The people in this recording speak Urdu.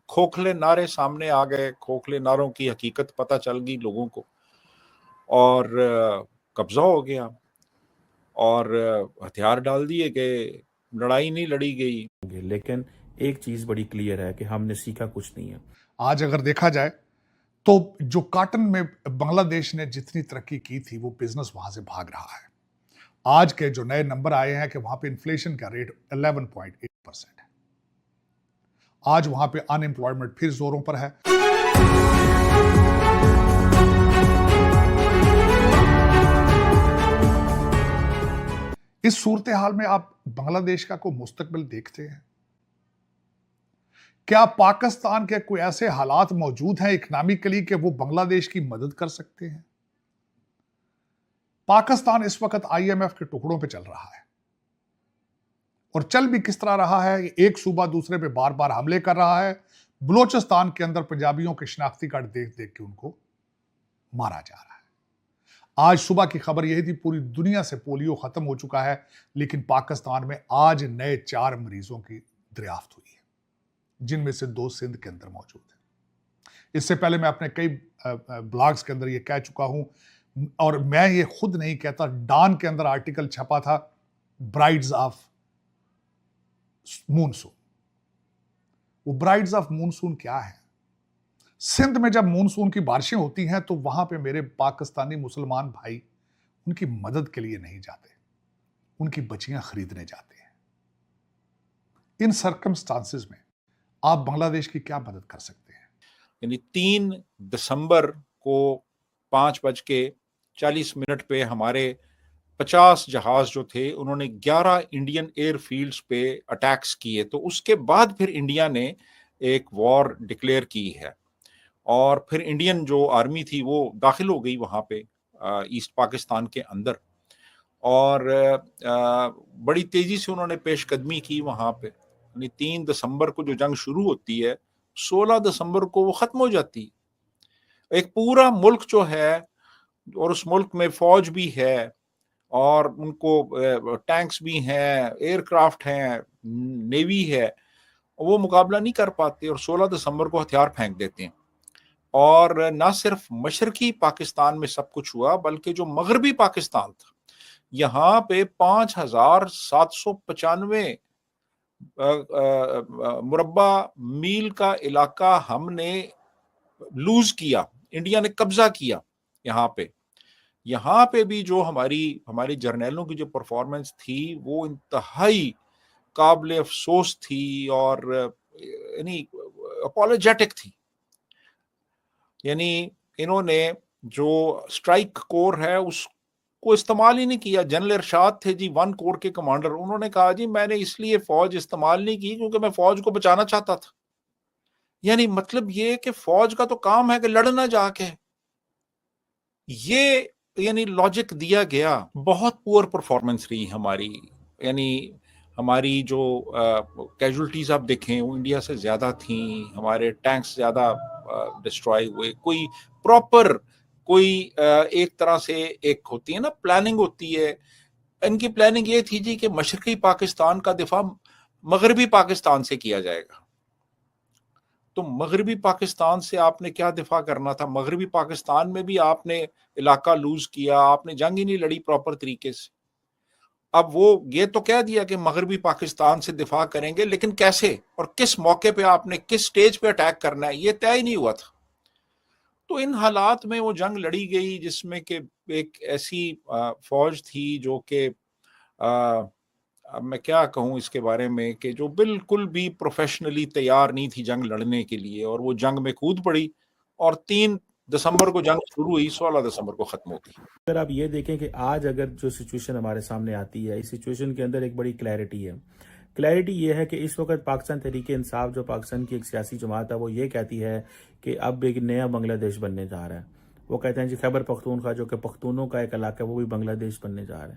کھوکھلے نعرے سامنے آ گئے, کھوکھلے نعروں کی حقیقت پتہ چل گئی لوگوں کو, اور قبضہ ہو گیا, اور ہتھیار ڈال دیے گئے, لڑائی نہیں لڑی گئی. لیکن ایک چیز بڑی کلیئر ہے کہ ہم نے سیکھا کچھ نہیں ہے. آج اگر دیکھا جائے تو جو کاٹن میں بنگلہ دیش نے جتنی ترقی کی تھی وہ بزنس وہاں سے بھاگ رہا ہے. آج کے جو نئے نمبر آئے ہیں کہ وہاں پہ انفلیشن کا ریٹ 11.8% ہے. آج وہاں پہ ان امپلائمنٹ پھر زوروں پر ہے. اس صورتحال میں آپ بنگلہ دیش کا کوئی مستقبل دیکھتے ہیں؟ کیا پاکستان کے کوئی ایسے حالات موجود ہیں اکنامکلی کہ وہ بنگلہ دیش کی مدد کر سکتے ہیں؟ پاکستان اس وقت آئی ایم ایف کے ٹکڑوں پہ چل رہا ہے, اور چل بھی کس طرح رہا ہے. ایک صوبہ دوسرے پہ بار بار حملے کر رہا ہے. بلوچستان کے اندر پنجابیوں کے شناختی کارڈ دیکھ دیکھ کے ان کو مارا جا رہا ہے. آج صبح کی خبر یہی تھی پوری دنیا سے پولیو ختم ہو چکا ہے, لیکن پاکستان میں آج نئے 4 مریضوں کی دریافت ہوئی ہے, جن میں سے 2 سندھ کے اندر موجود ہیں. اس سے پہلے میں اپنے کئی بلاگز کے اندر یہ کہہ چکا ہوں, اور میں یہ خود نہیں کہتا, ڈان کے اندر آرٹیکل چھپا تھا برائڈز آف مونسون. وہ برائڈز آف مونسون کیا ہے؟ سندھ میں جب مونسون کی بارشیں ہوتی ہیں تو وہاں پہ میرے پاکستانی مسلمان بھائی ان کی مدد کے لیے نہیں جاتے, ان کی بچیاں خریدنے جاتے ہیں. ان سرکمسٹانسز میں آپ بنگلہ دیش کی کیا مدد کر سکتے ہیں؟ یعنی 3 دسمبر کو 5:40 پہ ہمارے 50 جہاز جو تھے انہوں نے 11 انڈین ایئر فیلڈز پہ اٹیکس کیے. تو اس کے بعد پھر انڈیا نے ایک وار ڈکلیئر کی ہے, اور پھر انڈین جو آرمی تھی وہ داخل ہو گئی وہاں پہ ایسٹ پاکستان کے اندر, اور بڑی تیزی سے انہوں نے پیش قدمی کی وہاں پہ. یعنی 3 دسمبر کو جو جنگ شروع ہوتی ہے 16 دسمبر کو وہ ختم ہو جاتی. ایک پورا ملک جو ہے, اور اس ملک میں فوج بھی ہے, اور ان کو ٹینکس بھی ہیں, ایئر کرافٹ ہیں, نیوی ہے, وہ مقابلہ نہیں کر پاتے, اور 16 دسمبر کو ہتھیار پھینک دیتے ہیں. اور نہ صرف مشرقی پاکستان میں سب کچھ ہوا, بلکہ جو مغربی پاکستان تھا یہاں پہ 5795 مربع میل کا علاقہ ہم نے لوز کیا, انڈیا نے قبضہ کیا یہاں پہ. یہاں پہ بھی جو ہمارے جرنیلوں کی جو پرفارمنس تھی وہ انتہائی قابل افسوس تھی, اور یعنی اپولوجیٹک تھی. یعنی انہوں نے جو اسٹرائک کور ہے اس کو استعمال ہی نہیں کیا. جنرل ارشاد تھے جی 1 کور کے کمانڈر, انہوں نے کہا جی میں نے اس لیے فوج استعمال نہیں کی کیونکہ میں فوج کو بچانا چاہتا تھا. یعنی مطلب یہ کہ فوج کا تو کام ہے کہ لڑنا جا کے, یہ یعنی لاجک دیا گیا. بہت پور پرفارمنس رہی ہماری. یعنی ہماری جو کیجولٹیز آپ دیکھیں وہ انڈیا سے زیادہ تھیں, ہمارے ٹینکس زیادہ ڈسٹرائے ہوئے. کوئی پراپر ایک طرح سے ایک ہوتی ہے نا پلاننگ ہوتی ہے, ان کی پلاننگ یہ تھی جی کہ مشرقی پاکستان کا دفاع مغربی پاکستان سے کیا جائے گا. تو مغربی پاکستان سے آپ نے کیا دفاع کرنا تھا؟ مغربی پاکستان میں بھی آپ نے علاقہ لوز کیا, آپ نے جنگ ہی نہیں لڑی پراپر طریقے سے. اب وہ یہ تو کہہ دیا کہ مغربی پاکستان سے دفاع کریں گے, لیکن کیسے اور کس موقع پہ آپ نے کس سٹیج پہ اٹیک کرنا ہے یہ طے ہی نہیں ہوا تھا. تو ان حالات میں وہ جنگ لڑی گئی جس میں کہ ایک ایسی فوج تھی جو کہ میں کیا کہوں اس کے بارے میں, کہ جو بالکل بھی پروفیشنلی تیار نہیں تھی جنگ لڑنے کے لیے, اور وہ جنگ میں کود پڑی, اور 3 دسمبر کو جنگ شروع ہوئی, 16 دسمبر کو ختم ہوگی. اگر آپ یہ دیکھیں کہ آج اگر جو سچویشن ہمارے سامنے آتی ہے, اس سچویشن کے اندر ایک بڑی کلیئرٹی ہے. کلیئرٹی یہ ہے کہ اس وقت پاکستان تحریک انصاف جو پاکستان کی ایک سیاسی جماعت ہے وہ یہ کہتی ہے کہ اب ایک نیا بنگلہ دیش بننے جا رہا ہے. وہ کہتے ہیں جی خیبر پختونخوا جو کہ پختونوں کا ایک علاقہ ہے وہ بھی بنگلہ دیش بننے جا رہا ہے.